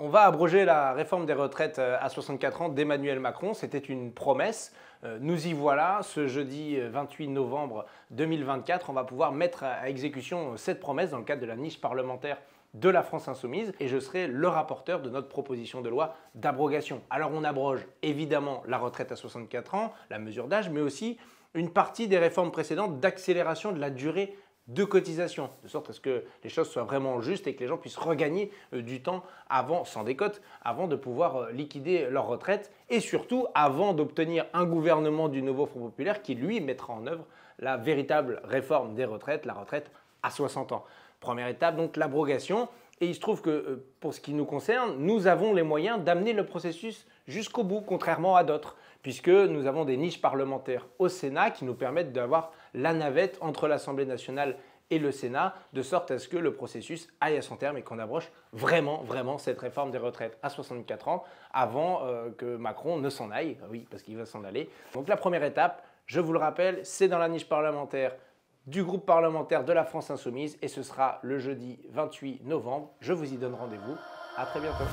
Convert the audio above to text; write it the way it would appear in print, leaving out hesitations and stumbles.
On va abroger la réforme des retraites à 64 ans d'Emmanuel Macron. C'était une promesse. Nous y voilà. Ce jeudi 28 novembre 2024, on va pouvoir mettre à exécution cette promesse dans le cadre de la niche parlementaire de la France Insoumise et je serai le rapporteur de notre proposition de loi d'abrogation. Alors on abroge évidemment la retraite à 64 ans, la mesure d'âge, mais aussi une partie des réformes précédentes d'accélération de la durée de cotisation, de sorte à ce que les choses soient vraiment justes et que les gens puissent regagner du temps avant, sans décote, avant de pouvoir liquider leur retraite et surtout avant d'obtenir un gouvernement du nouveau Front populaire qui lui mettra en œuvre la véritable réforme des retraites, la retraite à 60 ans. Première étape, donc l'abrogation. Et il se trouve que pour ce qui nous concerne, nous avons les moyens d'amener le processus jusqu'au bout, contrairement à d'autres, puisque nous avons des niches parlementaires au Sénat qui nous permettent d'avoir la navette entre l'Assemblée nationale et le Sénat, de sorte à ce que le processus aille à son terme et qu'on abroge vraiment cette réforme des retraites à 64 ans avant que Macron ne s'en aille. Oui, parce qu'il va s'en aller. Donc la première étape, je vous le rappelle, c'est dans la niche parlementaire du groupe parlementaire de la France Insoumise et ce sera le jeudi 28 novembre. Je vous y donne rendez-vous. À très bientôt.